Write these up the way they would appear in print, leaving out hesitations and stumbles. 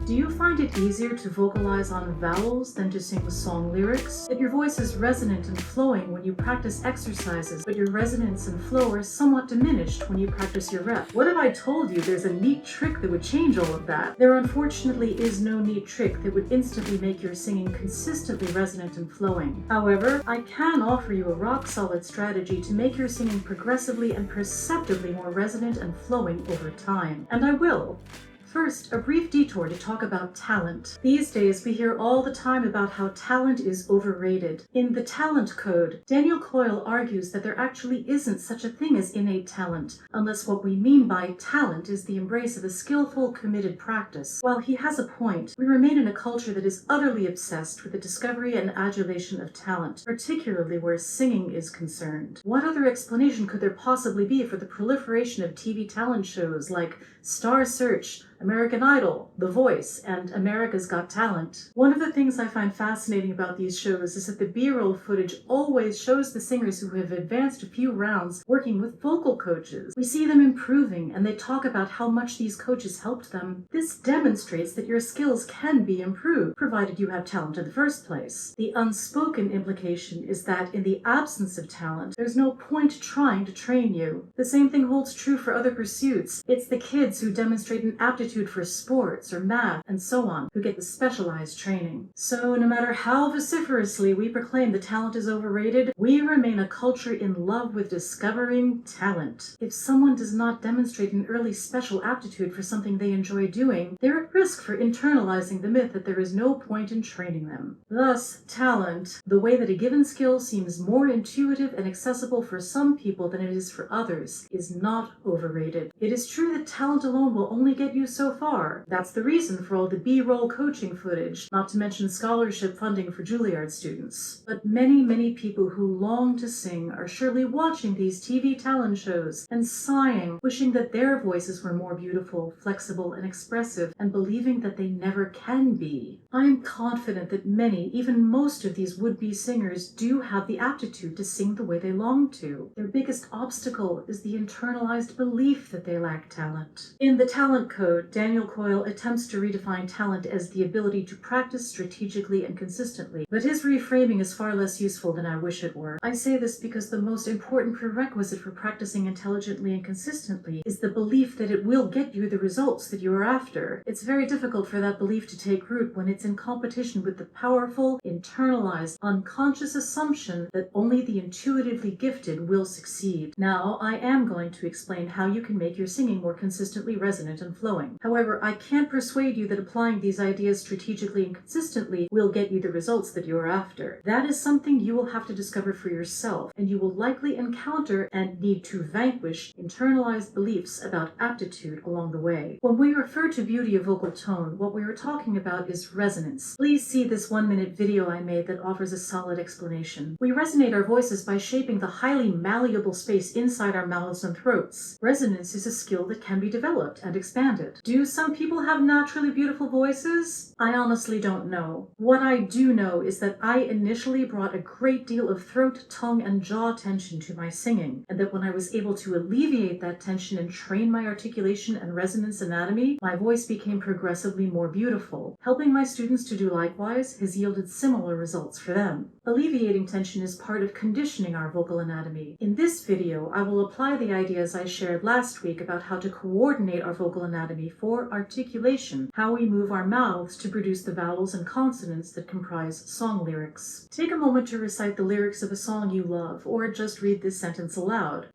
Do you find it easier to vocalize on vowels than to sing song lyrics? That your voice is resonant and flowing when you practice exercises, but your resonance and flow are somewhat diminished when you practice your rep? What if I told you there's a neat trick that would change all of that? There unfortunately is no neat trick that would instantly make your singing consistently resonant and flowing. However, I can offer you a rock-solid strategy to make your singing progressively and perceptibly more resonant and flowing over time. And I will. First, a brief detour to talk about talent. These days, we hear all the time about how talent is overrated. In The Talent Code, Daniel Coyle argues that there actually isn't such a thing as innate talent, unless what we mean by talent is the embrace of a skillful, committed practice. While he has a point, we remain in a culture that is utterly obsessed with the discovery and adulation of talent, particularly where singing is concerned. What other explanation could there possibly be for the proliferation of TV talent shows like Star Search, American Idol, The Voice, and America's Got Talent? One of the things I find fascinating about these shows is that the B-roll footage always shows the singers who have advanced a few rounds working with vocal coaches. We see them improving, and they talk about how much these coaches helped them. This demonstrates that your skills can be improved, provided you have talent in the first place. The unspoken implication is that in the absence of talent, there's no point trying to train you. The same thing holds true for other pursuits. It's the kids who demonstrate an aptitude for sports or math and so on who get the specialized training. So no matter how vociferously we proclaim that talent is overrated, we remain a culture in love with discovering talent. If someone does not demonstrate an early special aptitude for something they enjoy doing, they're at risk for internalizing the myth that there is no point in training them. Thus, talent, the way that a given skill seems more intuitive and accessible for some people than it is for others, is not overrated. It is true that talent alone will only get you so far. That's the reason for all the B-roll coaching footage, not to mention scholarship funding for Juilliard students. But many people who long to sing are surely watching these TV talent shows and sighing, wishing that their voices were more beautiful, flexible, and expressive, and believing that they never can be. I am confident that many, even most of these would-be singers do have the aptitude to sing the way they long to. Their biggest obstacle is the internalized belief that they lack talent. In The Talent Code, Daniel Coyle attempts to redefine talent as the ability to practice strategically and consistently, but his reframing is far less useful than I wish it were. I say this because the most important prerequisite for practicing intelligently and consistently is the belief that it will get you the results that you are after. It's very difficult for that belief to take root when it's in competition with the powerful, internalized, unconscious assumption that only the intuitively gifted will succeed. Now, I am going to explain how you can make your singing more consistently resonant and flowing. However, I can't persuade you that applying these ideas strategically and consistently will get you the results that you're after. That is something you will have to discover for yourself, and you will likely encounter and need to vanquish internalized beliefs about aptitude along the way. When we refer to beauty of vocal tone, what we are talking about is resonance. Please see this 1-minute video I made that offers a solid explanation. We resonate our voices by shaping the highly malleable space inside our mouths and throats. Resonance is a skill that can be developed and expanded. Do some people have naturally beautiful voices? I honestly don't know. What I do know is that I initially brought a great deal of throat, tongue, and jaw tension to my singing, and that when I was able to alleviate that tension and train my articulation and resonance anatomy, my voice became progressively more beautiful. Helping my students to do likewise has yielded similar results for them. Alleviating tension is part of conditioning our vocal anatomy. In this video, I will apply the ideas I shared last week about how to coordinate our vocal anatomy for articulation, how we move our mouths to produce the vowels and consonants that comprise song lyrics. Take a moment to recite the lyrics of a song you love, or just read this sentence aloud.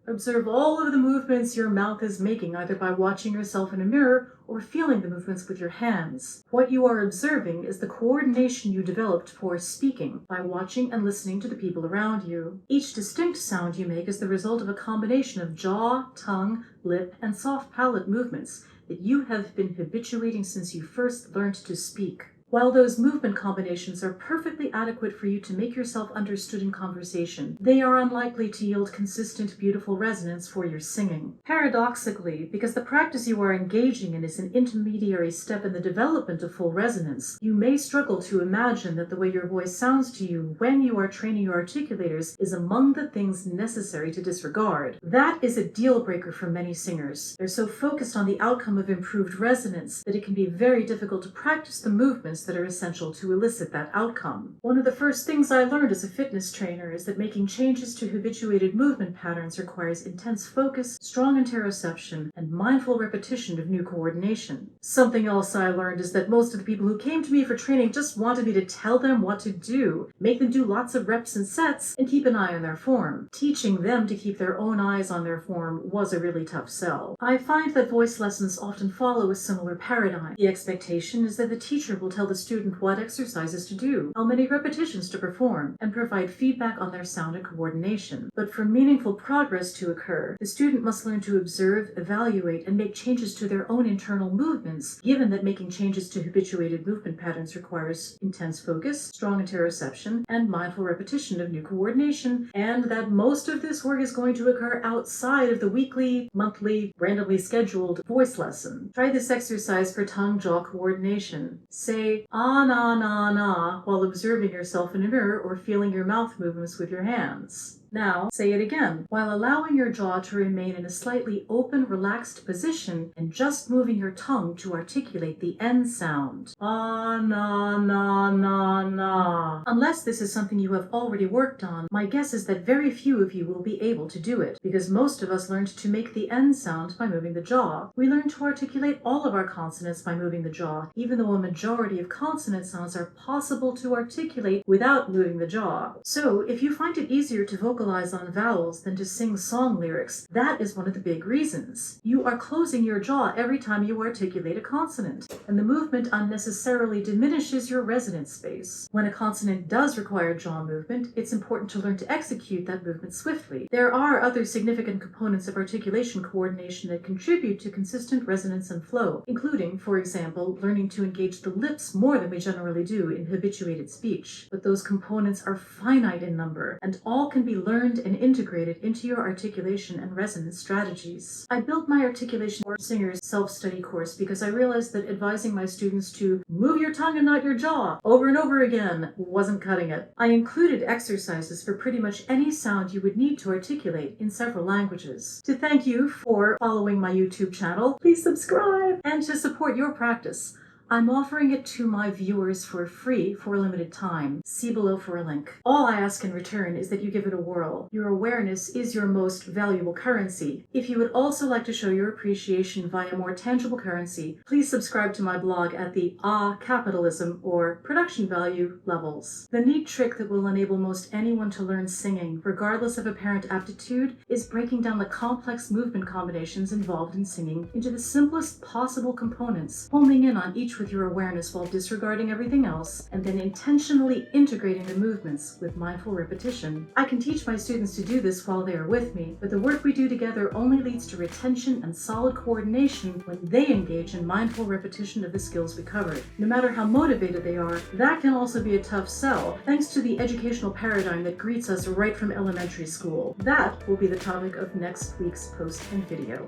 Observe all of the movements your mouth is making, either by watching yourself in a mirror or feeling the movements with your hands. What you are observing is the coordination you developed for speaking by watching and listening to the people around you. Each distinct sound you make is the result of a combination of jaw, tongue, lip, and soft palate movements that you have been habituating since you first learned to speak. While those movement combinations are perfectly adequate for you to make yourself understood in conversation, they are unlikely to yield consistent, beautiful resonance for your singing. Paradoxically, because the practice you are engaging in is an intermediary step in the development of full resonance, you may struggle to imagine that the way your voice sounds to you when you are training your articulators is among the things necessary to disregard. That is a deal breaker for many singers. They're so focused on the outcome of improved resonance that it can be very difficult to practice the movements that are essential to elicit that outcome. One of the first things I learned as a fitness trainer is that making changes to habituated movement patterns requires intense focus, strong interoception, and mindful repetition of new coordination. Something else I learned is that most of the people who came to me for training just wanted me to tell them what to do, make them do lots of reps and sets, and keep an eye on their form. Teaching them to keep their own eyes on their form was a really tough sell. I find that voice lessons often follow a similar paradigm. The expectation is that the teacher will tell the student what exercises to do, how many repetitions to perform, and provide feedback on their sound and coordination. But for meaningful progress to occur, the student must learn to observe, evaluate, and make changes to their own internal movements, given that making changes to habituated movement patterns requires intense focus, strong interoception, and mindful repetition of new coordination, and that most of this work is going to occur outside of the weekly, monthly, randomly scheduled voice lesson. Try this exercise for tongue-jaw coordination. Say ah na na na while observing yourself in a mirror or feeling your mouth movements with your hands. Now, say it again, while allowing your jaw to remain in a slightly open, relaxed position and just moving your tongue to articulate the N sound. Ah, na, na, na, na. Unless this is something you have already worked on, my guess is that very few of you will be able to do it, because most of us learned to make the N sound by moving the jaw. We learned to articulate all of our consonants by moving the jaw, even though a majority of consonant sounds are possible to articulate without moving the jaw. So, if you find it easier to vocalize on vowels than to sing song lyrics, that is one of the big reasons. You are closing your jaw every time you articulate a consonant, and the movement unnecessarily diminishes your resonance space. When a consonant does require jaw movement, it's important to learn to execute that movement swiftly. There are other significant components of articulation coordination that contribute to consistent resonance and flow, including, for example, learning to engage the lips more than we generally do in habituated speech. But those components are finite in number, and all can be learned and integrated into your articulation and resonance strategies. I built my articulation for singers self-study course because I realized that advising my students to move your tongue and not your jaw over and over again wasn't cutting it. I included exercises for pretty much any sound you would need to articulate in several languages. To thank you for following my YouTube channel, please subscribe, and to support your practice, I'm offering it to my viewers for free for a limited time. See below for a link. All I ask in return is that you give it a whirl. Your awareness is your most valuable currency. If you would also like to show your appreciation via more tangible currency, please subscribe to my blog at the capitalism or production value levels. The neat trick that will enable most anyone to learn singing, regardless of apparent aptitude, is breaking down the complex movement combinations involved in singing into the simplest possible components, homing in on each with your awareness while disregarding everything else, and then intentionally integrating the movements with mindful repetition. I can teach my students to do this while they are with me, but the work we do together only leads to retention and solid coordination when they engage in mindful repetition of the skills we covered. No matter how motivated they are, that can also be a tough sell, thanks to the educational paradigm that greets us right from elementary school. That will be the topic of next week's post and video.